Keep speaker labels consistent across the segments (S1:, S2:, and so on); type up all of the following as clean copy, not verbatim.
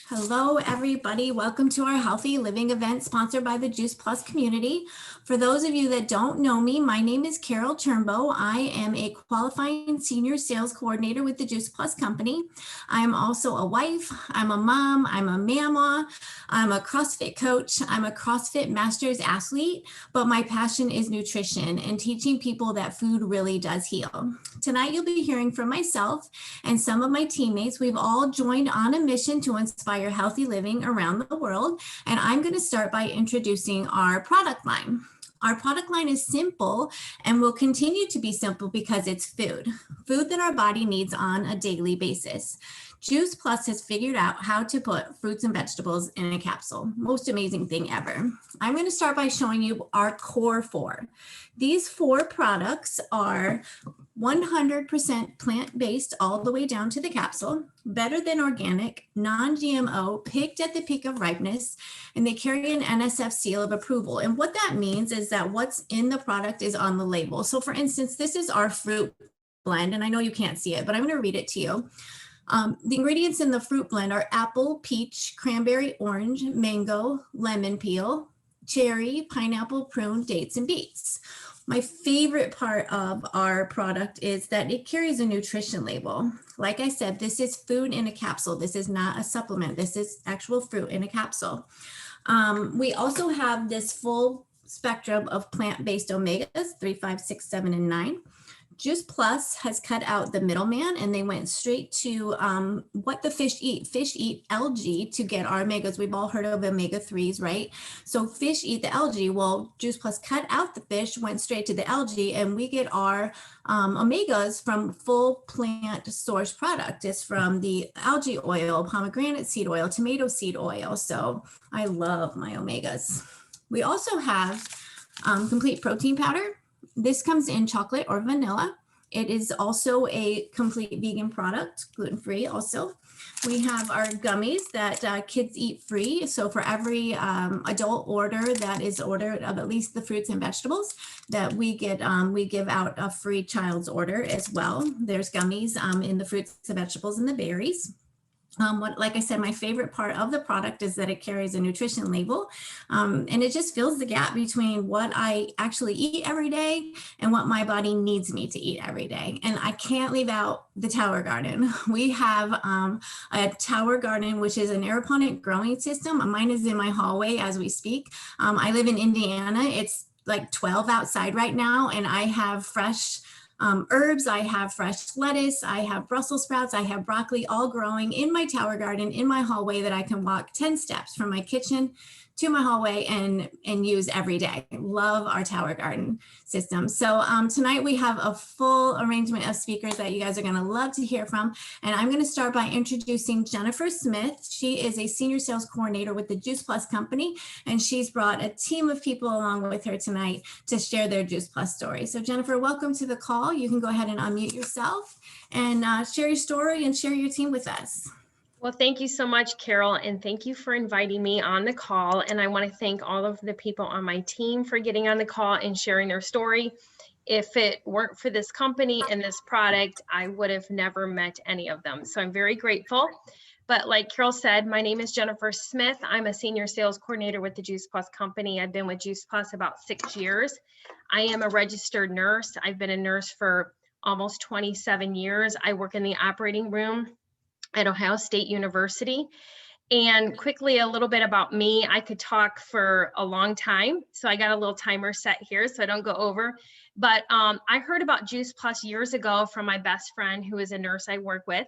S1: Hello, everybody. Welcome to our Healthy Living event sponsored by the Juice Plus community. For those of you that don't know me, my name is Carol Turnbow. I am a qualifying senior sales coordinator with the Juice Plus company. I'm also a wife. I'm a mom. I'm a mama. I'm a CrossFit coach. I'm a CrossFit Masters athlete, but my passion is nutrition and teaching people that food really does heal. Tonight, you'll be hearing from myself and some of my teammates. We've all joined on a mission to inspire healthy living around the world. And I'm going to start by introducing our product line. Our product line is simple and will continue to be simple because it's food that our body needs on a daily basis. Juice Plus has figured out how to put fruits and vegetables in a capsule. Most amazing thing ever. I'm going to start by showing you our core four. These four products are 100% plant-based all the way down to the capsule, better than organic, non-GMO, picked at the peak of ripeness, and they carry an NSF seal of approval. And what that means is that what's in the product is on the label. So for instance, this is our fruit blend, and I know you can't see it, but I'm going to read it to you. The ingredients in the fruit blend are apple, peach, cranberry, orange, mango, lemon peel, cherry, pineapple, prune, dates, and beets. My favorite part of our product is that it carries a nutrition label. Like I said, this is food in a capsule. This is not a supplement. This is actual fruit in a capsule. We also have this full spectrum of plant-based omegas, 3, 5, 6, 7, and 9. Juice Plus has cut out the middleman and they went straight to what the fish eat. Fish eat algae to get our omegas. We've all heard of omega-3s, right? So fish eat the algae. Well, Juice Plus cut out the fish, went straight to the algae, and we get our omegas from full plant source product. It's from the algae oil, pomegranate seed oil, tomato seed oil. So I love my omegas. We also have complete protein powder. This comes in chocolate or vanilla. It is also a complete vegan product, gluten-free also. We have our gummies that kids eat free. So for every adult order that is ordered of at least the fruits and vegetables that we get, we give out a free child's order as well. There's gummies in the fruits, the vegetables, and the berries. Like I said, my favorite part of the product is that it carries a nutrition label, and it just fills the gap between what I actually eat every day and what my body needs me to eat every day. And I can't leave out the tower garden. We have a tower garden, which is an aeroponic growing system. Mine is in my hallway as we speak. I live in Indiana. It's like 12 outside right now, and I have fresh herbs, I have fresh lettuce, I have Brussels sprouts, I have broccoli, all growing in my tower garden in my hallway that I can walk 10 steps from my kitchen to my hallway and use every day. Love our tower garden system. So tonight we have a full arrangement of speakers that you guys are going to love to hear from. And I'm going to start by introducing Jennifer Smith. She is a senior sales coordinator with the Juice Plus company, and she's brought a team of people along with her tonight to share their Juice Plus story. So Jennifer, welcome to the call. You can go ahead and unmute yourself and share your story and share your team with us.
S2: Well, thank you so much, Carol, and thank you for inviting me on the call. And I want to thank all of the people on my team for getting on the call and sharing their story. If it weren't for this company and this product, I would have never met any of them. So I'm very grateful. But like Carol said, my name is Jennifer Smith. I'm a senior sales coordinator with the Juice Plus company. I've been with Juice Plus about 6 years. I am a registered nurse. I've been a nurse for almost 27 years. I work in the operating room at Ohio State University. And quickly, a little bit about me. I could talk for a long time, so I got a little timer set here so I don't go over. But I heard about Juice Plus years ago from my best friend who is a nurse I work with.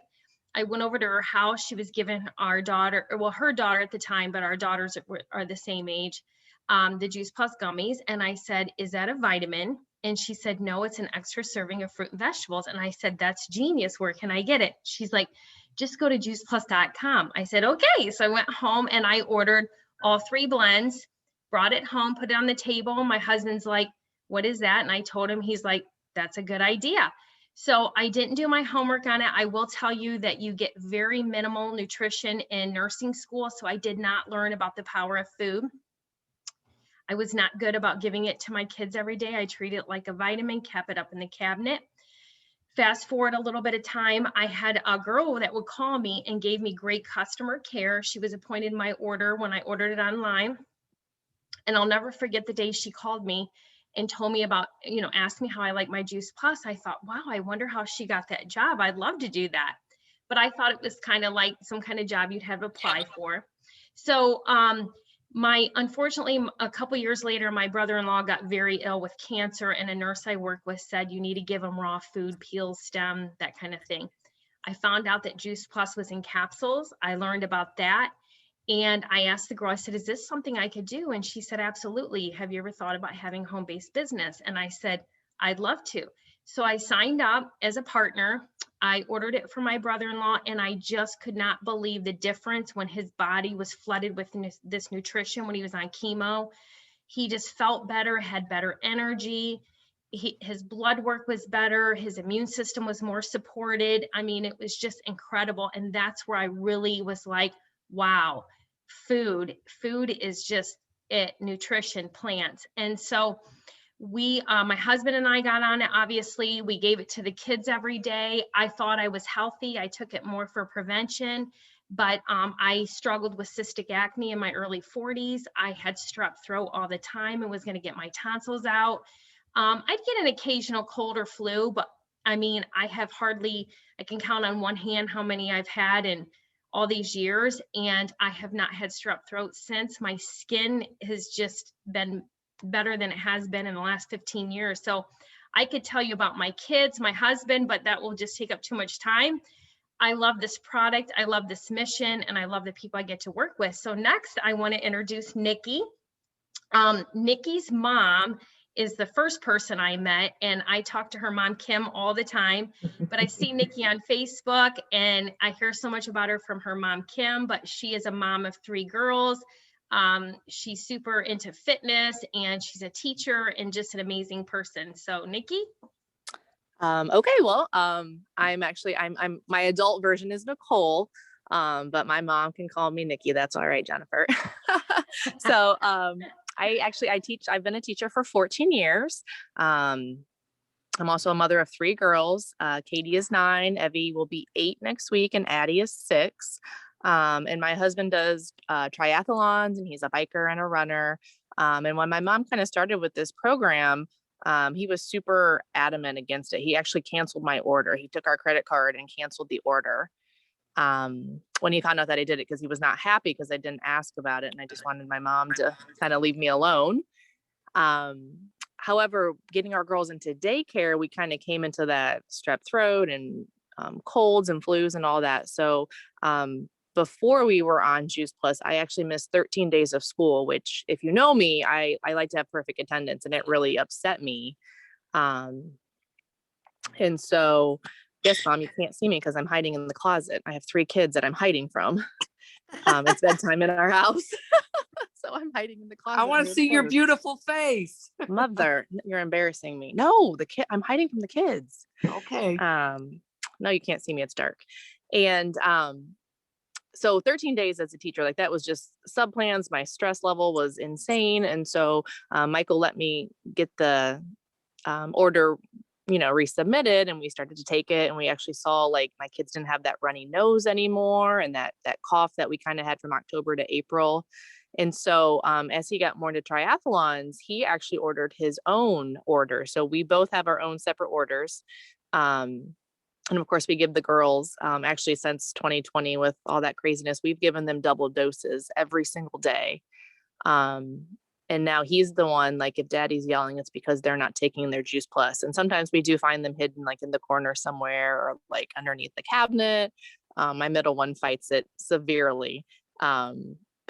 S2: I went over to her house. She was giving our daughter, well, her daughter at the time, but our daughters are the same age, the Juice Plus gummies. And I said, "Is that a vitamin?" And she said, "No, it's an extra serving of fruit and vegetables." And I said, "That's genius. Where can I get it?" She's like, "Just go to juiceplus.com. I said, "Okay." So I went home and I ordered all 3 blends, brought it home, put it on the table. My husband's like, "What is that?" And I told him, he's like, "That's a good idea." So I didn't do my homework on it. I will tell you that you get very minimal nutrition in nursing school. So I did not learn about the power of food. I was not good about giving it to my kids every day. I treated it like a vitamin, kept it up in the cabinet. Fast forward a little bit of time, I had a girl that would call me and gave me great customer care. She was appointed my order when I ordered it online. And I'll never forget the day she called me and told me about, asked me how I like my Juice Plus. I thought, wow, I wonder how she got that job. I'd love to do that. But I thought it was kind of like some kind of job you'd have to apply for. So unfortunately, a couple years later, my brother-in-law got very ill with cancer, and a nurse I work with said, you need to give him raw food, peels, stem, that kind of thing. I found out that Juice Plus was in capsules. I learned about that. And I asked the girl, I said, is this something I could do? And she said, absolutely. Have you ever thought about having home-based business? And I said, I'd love to. So I signed up as a partner. I ordered it for my brother-in-law, and I just could not believe the difference when his body was flooded with this nutrition when he was on chemo. He just felt better, had better energy. His blood work was better. His immune system was more supported. I mean, it was just incredible. And that's where I really was like, wow, food is just it, nutrition, plants. And so my husband and I got on it. Obviously, we gave it to the kids every day. I thought I was healthy. I took it more for prevention, but I struggled with cystic acne in my early 40s. I had strep throat all the time and was going to get my tonsils out. I'd get an occasional cold or flu, but I mean, I can count on one hand how many I've had in all these years, and I have not had strep throat since. My skin has just been better than it has been in the last 15 years. So I could tell you about my kids, my husband, but that will just take up too much time. I love this product. I love this mission, and I love the people I get to work with. So next, I want to introduce Nikki. Nikki's mom is the first person I met, and I talk to her mom, Kim, all the time, but I see Nikki on Facebook, and I hear so much about her from her mom, Kim, but she is a mom of 3 girls. She's super into fitness, and she's a teacher and just an amazing person. So Nikki?
S3: Okay, well, I'm my adult version is Nicole, but my mom can call me Nikki. That's all right, Jennifer. So, I teach. I've been a teacher for 14 years. I'm also a mother of 3 girls. Katie is 9, Evie will be 8 next week, and Addie is 6. And my husband does triathlons, and he's a biker and a runner. And when my mom kind of started with this program, he was super adamant against it. He actually canceled my order. He took our credit card and canceled the order when he found out that I did it, because he was not happy because I didn't ask about it, and I just wanted my mom to kind of leave me alone. However, getting our girls into daycare, we kind of came into that strep throat and colds and flus and all that. So before we were on Juice Plus, I actually missed 13 days of school, which, if you know me, I like to have perfect attendance, and it really upset me. And so, yes, Mom, you can't see me because I'm hiding in the closet. I have 3 kids that I'm hiding from. It's bedtime in our house. So I'm hiding in the closet.
S4: I want to see your beautiful face.
S3: Mother, you're embarrassing me. No, I'm hiding from the kids.
S4: Okay.
S3: No, you can't see me. It's dark. And so 13 days as a teacher, like, that was just sub plans. My stress level was insane. And so Michael let me get the order, resubmitted, and we started to take it. And we actually saw, like, my kids didn't have that runny nose anymore, and that cough that we kind of had from October to April. And so as he got more into triathlons, he actually ordered his own order. So we both have our own separate orders. And of course, we give the girls, actually, since 2020, with all that craziness, we've given them double doses every single day. And now he's the one, like, if Daddy's yelling, it's because they're not taking their Juice Plus. And sometimes we do find them hidden, like, in the corner somewhere, or like underneath the cabinet. My middle one fights it severely.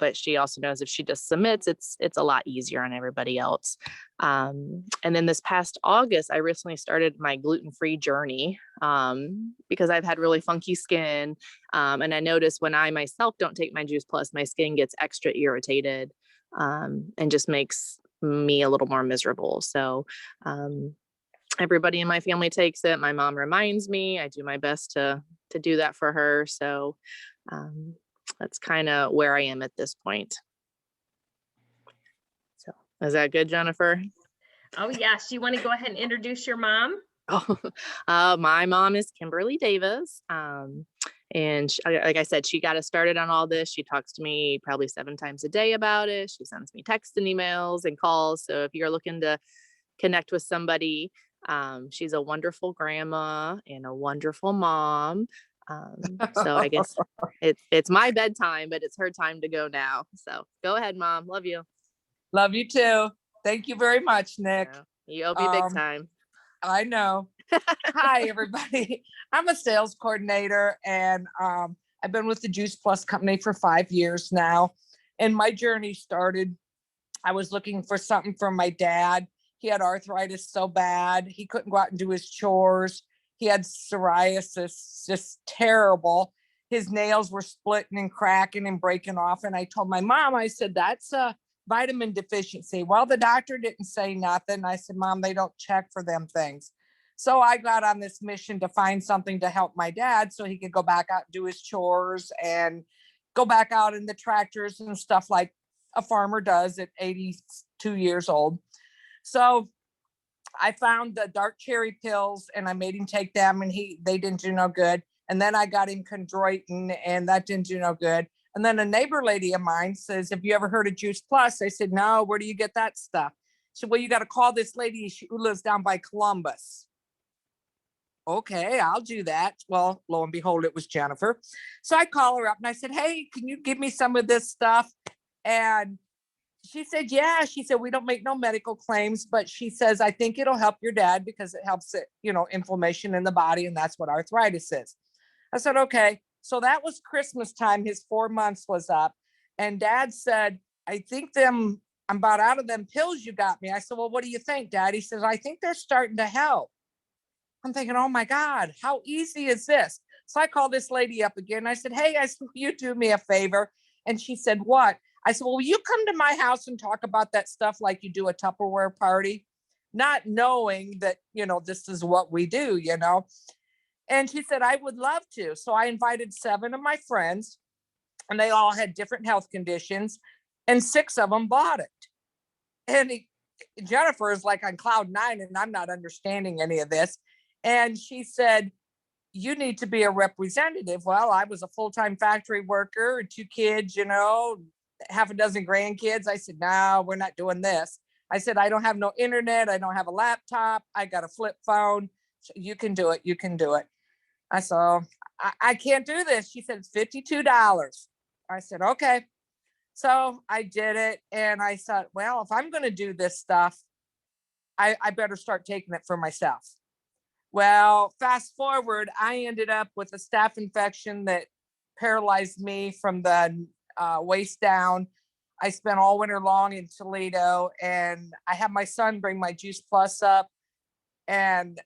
S3: But she also knows if she just submits, it's a lot easier on everybody else. And then this past August, I recently started my gluten-free journey, because I've had really funky skin. And I noticed when I myself don't take my Juice Plus, my skin gets extra irritated, and just makes me a little more miserable. So everybody in my family takes it. My mom reminds me. I do my best to do that for her. So that's kind of where I am at this point. So is that good, Jennifer?
S2: Oh, yes. You want to go ahead and introduce your mom?
S3: Oh, my mom is Kimberly Davis. And like I said, she got us started on all this. She talks to me probably 7 times a day about it. She sends me texts and emails and calls. So if you're looking to connect with somebody, she's a wonderful grandma and a wonderful mom. So I guess it's my bedtime, but it's her time to go now. So go ahead, Mom. Love you.
S4: Love you too. Thank you very much, Nick.
S3: You owe me big time.
S4: I know. Hi, everybody. I'm a sales coordinator, and I've been with the Juice Plus company for 5 years now. And my journey started, I was looking for something for my dad. He had arthritis so bad. He couldn't go out and do his chores. He had psoriasis, just terrible. His nails were splitting and cracking and breaking off. And I told my mom, I said, that's a vitamin deficiency. Well, the doctor didn't say nothing. I said, Mom, they don't check for them things. So I got on this mission to find something to help my dad so he could go back out and do his chores and go back out in the tractors and stuff like a farmer does at 82 years old. So I found the dark cherry pills and I made him take them, and they didn't do no good. And then I got him chondroitin, and that didn't do no good. And then a neighbor lady of mine says, have you ever heard of Juice Plus? I said, no, where do you get that stuff? She said, well, you got to call this lady who lives down by Columbus. Okay, I'll do that. Well, lo and behold, it was Jennifer. So I call her up and I said, hey, can you give me some of this stuff? And she said, yeah. She said, we don't make no medical claims, but she says, I think it'll help your dad because it helps it, inflammation in the body. And that's what arthritis is. I said, okay. So that was Christmas time. His 4 months was up. And Dad said, I think I'm about out of them pills you got me. I said, well, what do you think, Dad? He says, I think they're starting to help. I'm thinking, oh my God, how easy is this? So I called this lady up again. I said, hey, will you do me a favor? And she said, what? I said, well, will you come to my house and talk about that stuff like you do a Tupperware party? Not knowing that, this is what we do, And she said, I would love to. So I invited 7 of my friends, and they all had different health conditions, and 6 of them bought it. And Jennifer is like on cloud 9, and I'm not understanding any of this. And she said, you need to be a representative. Well, I was a full-time factory worker, 2 kids, half a dozen grandkids. I said, no, we're not doing this. I said, I don't have no internet. I don't have a laptop. I got a flip phone. You can do it. You can do it. I said, I can't do this. She said, it's $52. I said, okay. So I did it. And I thought, well, if I'm going to do this stuff, I better start taking it for myself. Well, fast forward, I ended up with a staph infection that paralyzed me from the waist down. I spent all winter long in Toledo, and I had my son bring my Juice Plus up, and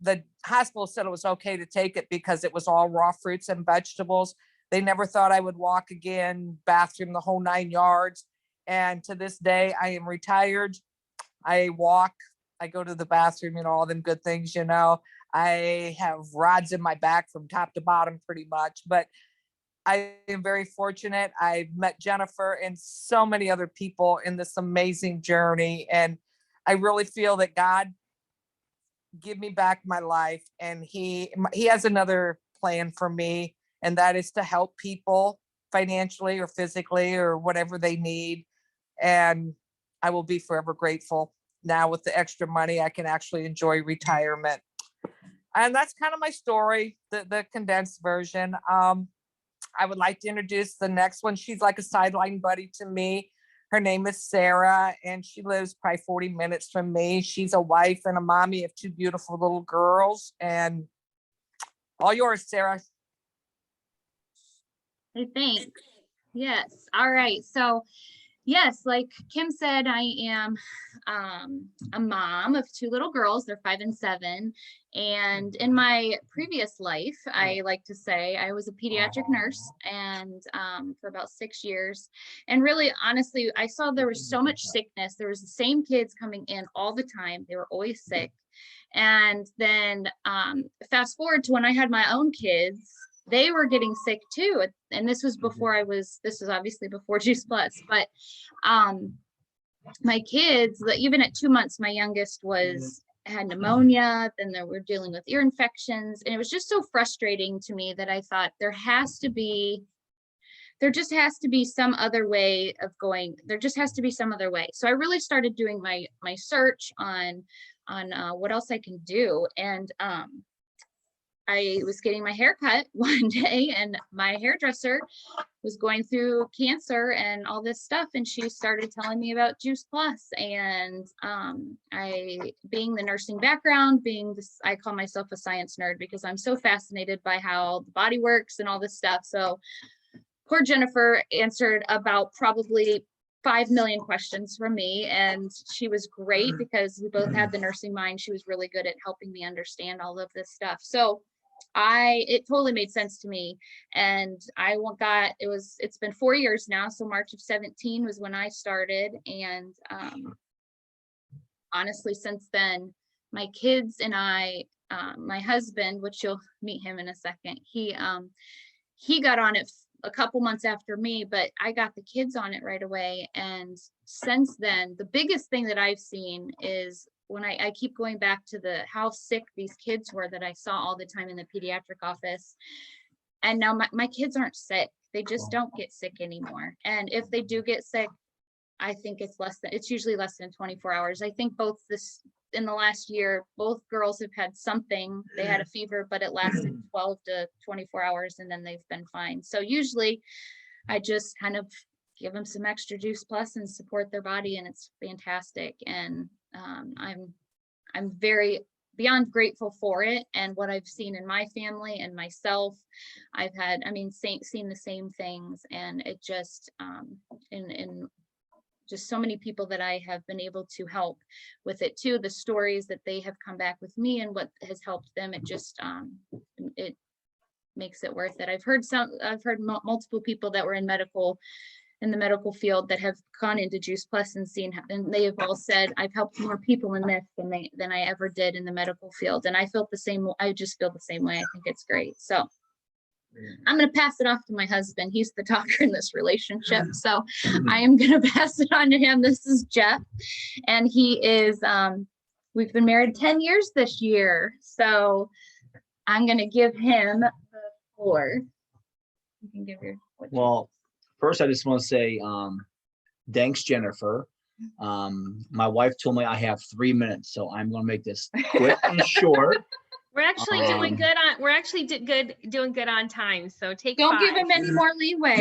S4: the hospital said it was okay to take it because it was all raw fruits and vegetables. They never thought I would walk again, bathroom, the whole 9 yards. And to this day, I am retired. I walk, I go to the bathroom, all them good things, I have rods in my back from top to bottom pretty much, but I am very fortunate. I've met Jennifer and so many other people in this amazing journey. And I really feel that God give me back my life, and he has another plan for me, and that is to help people financially or physically or whatever they need. And I will be forever grateful. Now with the extra money, I can actually enjoy retirement. And that's kind of my story, the condensed version. I would like to introduce the next one. She's like a sideline buddy to me. Her name is Sara, and she lives probably 40 minutes from me. She's a wife and a mommy of 2 beautiful little girls. And all yours, Sara.
S5: Hey, thanks. Yes. All right. So yes, like Kim said, I am a mom of 2 little girls. They're 5 and 7. And in my previous life, I like to say I was a pediatric nurse, and for about 6 years. And really, honestly, I saw there was so much sickness. There was the same kids coming in all the time. They were always sick. And then fast forward to when I had my own kids, they were getting sick too. And this was before this was obviously before Juice Plus, but my kids, even at 2 months, my youngest had pneumonia, then they were dealing with ear infections. And it was just so frustrating to me that I thought there just has to be some other way of going. There just has to be some other way. So I really started doing my search on what else I can do. And I was getting my hair cut one day, and my hairdresser was going through cancer and all this stuff, and she started telling me about Juice Plus. And I, being the nursing background, I call myself a science nerd because I'm so fascinated by how the body works and all this stuff. So poor Jennifer answered about probably 5 million questions from me, and she was great because we both had the nursing mind. She was really good at helping me understand all of this stuff. So it totally made sense to me. And it's been 4 years now. So March of 17 was when I started. And honestly, since then, my kids and I, my husband, which you'll meet him in a second, he got on it a couple months after me, but I got the kids on it right away. And since then, the biggest thing that I've seen is when I keep going back to how sick these kids were that I saw all the time in the pediatric office. And now my kids aren't sick. They just don't get sick anymore. And if they do get sick, I think it's usually less than 24 hours. I think in the last year, both girls have had something. They had a fever, but it lasted 12 to 24 hours, and then they've been fine. So usually I just kind of give them some extra Juice Plus and support their body, and it's fantastic. And I'm very beyond grateful for it, and what I've seen in my family and myself. Seen the same things, and it just in just so many people that I have been able to help with it too. The stories that they have come back with me and what has helped them, it just it makes it worth it. I've heard multiple people that were in the medical field that have gone into Juice Plus and they have all said, I've helped more people in this than I ever did in the medical field. And I just feel the same way. I think it's great. So I'm going to pass it off to my husband. He's the talker in this relationship. So I am going to pass it on to him. This is Jeff. And he is, we've been married 10 years this year. So I'm going to give him the floor. You can give
S6: first, I just want to say, thanks, Jennifer. My wife told me I have 3 minutes, so I'm going to make this quick and short.
S2: We're actually doing good on time. So
S5: don't give him any more leeway.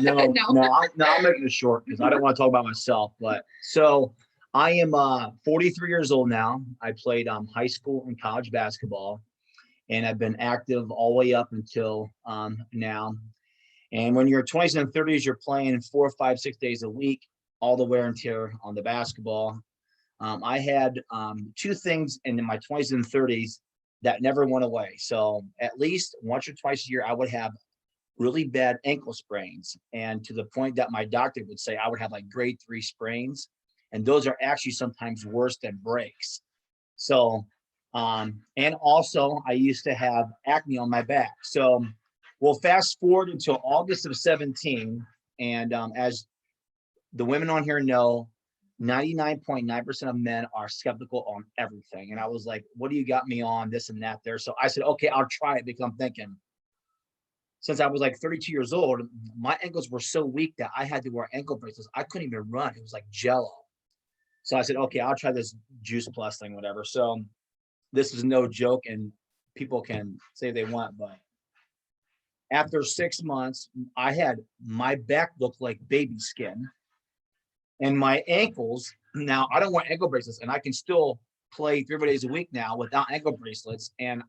S6: No, I'm making it short because I don't want to talk about myself. But so I am 43 years old now. I played high school and college basketball, and I've been active all the way up until now. And when you're 20s and 30s, you're playing 4, 5, 6 days a week, all the wear and tear on the basketball. I had 2 things in my 20s and 30s that never went away. So at least once or twice a year, I would have really bad ankle sprains. And to the point that my doctor would say I would have like grade 3 sprains. And those are actually sometimes worse than breaks. So, and also I used to have acne on my back. So we'll fast forward until August of 17. And as the women on here know, 99.9% of men are skeptical on everything. And I was like, what do you got me on, this and that there? So I said, okay, I'll try it, because I'm thinking, since I was like 32 years old, my ankles were so weak that I had to wear ankle bracelets. I couldn't even run. It was like jello. So I said, okay, I'll try this Juice Plus thing, whatever. So this is no joke, and people can say they want, but after 6 months, my back looked like baby skin. And my ankles, now I don't wear ankle bracelets, and I can still play 3 days a week now without ankle bracelets. And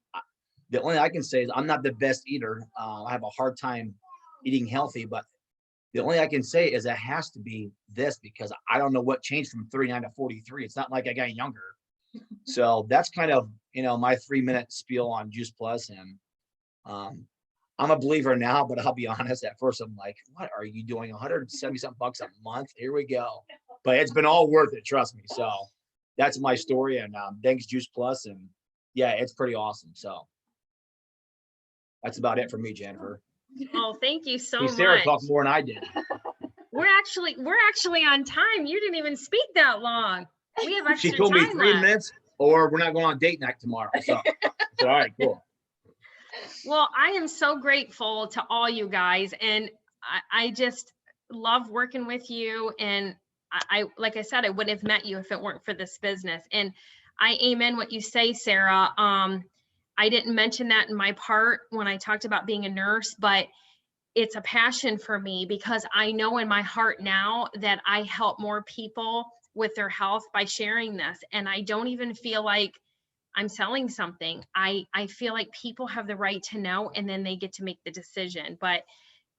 S6: the only thing I can say is I'm not the best eater. I have a hard time eating healthy, but the only thing I can say is it has to be this, because I don't know what changed from 39 to 43. It's not like I got younger. So that's kind of, my 3-minute spiel on Juice Plus. And I'm a believer now, but I'll be honest, at first I'm like, what are you doing? 170 something bucks a month? Here we go. But it's been all worth it, trust me. So that's my story. And thanks, Juice Plus. And yeah, it's pretty awesome. So that's about it for me, Jennifer.
S2: Oh, thank you so much.
S6: Sarah talked more than I did.
S2: We're actually on time. You didn't even speak that long. We have extra time.
S6: She told me 3 minutes. or we're not going on date night tomorrow. So I said, all right, cool.
S2: Well, I am so grateful to all you guys, and I just love working with you. And I, like I said, I wouldn't have met you if it weren't for this business. And I amen what you say, Sara. I didn't mention that in my part when I talked about being a nurse, but it's a passion for me because I know in my heart now that I help more people with their health by sharing this. And I don't even feel like I'm selling something. I feel like people have the right to know, and then they get to make the decision. But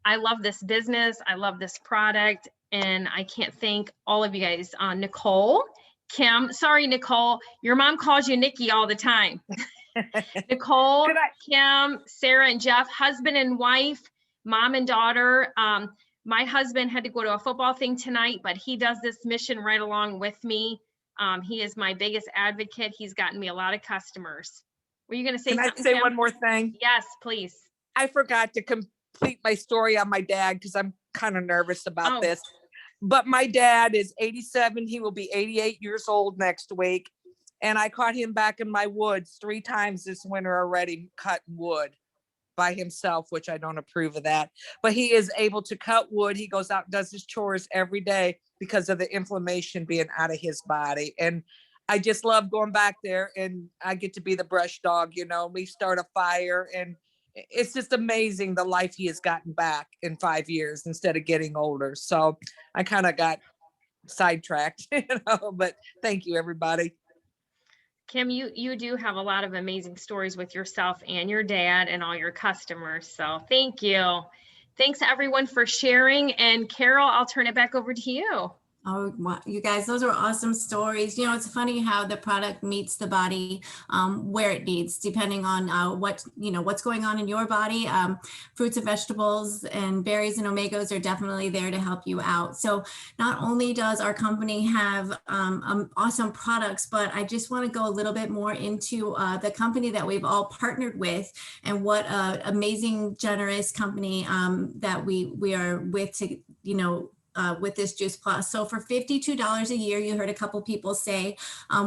S2: I love this business. I love this product. And I can't thank all of you guys. Nicole, Kim, sorry, Nicole, your mom calls you Nikki all the time. Nicole, Kim, Sara, and Jeff, husband and wife, mom and daughter. My husband had to go to a football thing tonight, but he does this mission right along with me. He is my biggest advocate. He's gotten me a lot of customers. Were you going to say
S4: Can
S2: something,
S4: I say
S2: Kim?
S4: one more thing?
S2: Yes, please.
S4: I forgot to complete my story on my dad because I'm kind of nervous about this. But my dad is 87. He will be 88 years old next week. And I caught him back in my woods 3 times this winter already, cutting wood by himself, which I don't approve of that. But he is able to cut wood. He goes out and does his chores every day because of the inflammation being out of his body. And I just love going back there, and I get to be the brush dog, you know, we start a fire, and it's just amazing the life he has gotten back in 5 years instead of getting older. So I kind of got sidetracked, you know, but thank you, everybody.
S2: Kim, you do have a lot of amazing stories with yourself and your dad and all your customers. So thank you. Thanks everyone for sharing. And Carol, I'll turn it back over to you.
S1: Oh, you guys, those are awesome stories. You know, it's funny how the product meets the body where it needs, depending on what's going on in your body. Fruits and vegetables and berries and omegas are definitely there to help you out. So not only does our company have awesome products, but I just want to go a little bit more into the company that we've all partnered with, and what an amazing, generous company that we are with to, with this Juice Plus. So for $52 a year, you heard a couple people say,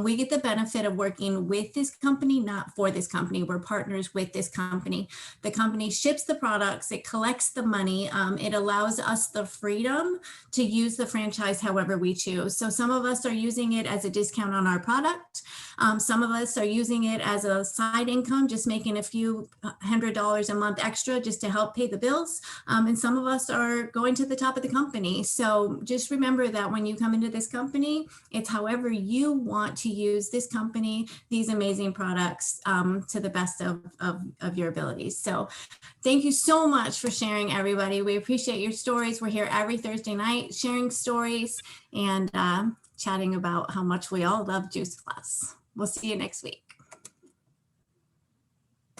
S1: we get the benefit of working with this company, not for this company. We're partners with this company. The company ships the products, it collects the money. It allows us the freedom to use the franchise however we choose. So some of us are using it as a discount on our product. Some of us are using it as a side income, just making a few $100 a month extra just to help pay the bills. And some of us are going to the top of the company. So just remember that when you come into this company, it's however you want to use this company, these amazing products to the best of your abilities. So thank you so much for sharing, everybody. We appreciate your stories. We're here every Thursday night sharing stories and chatting about how much we all love Juice Plus. We'll see you next week.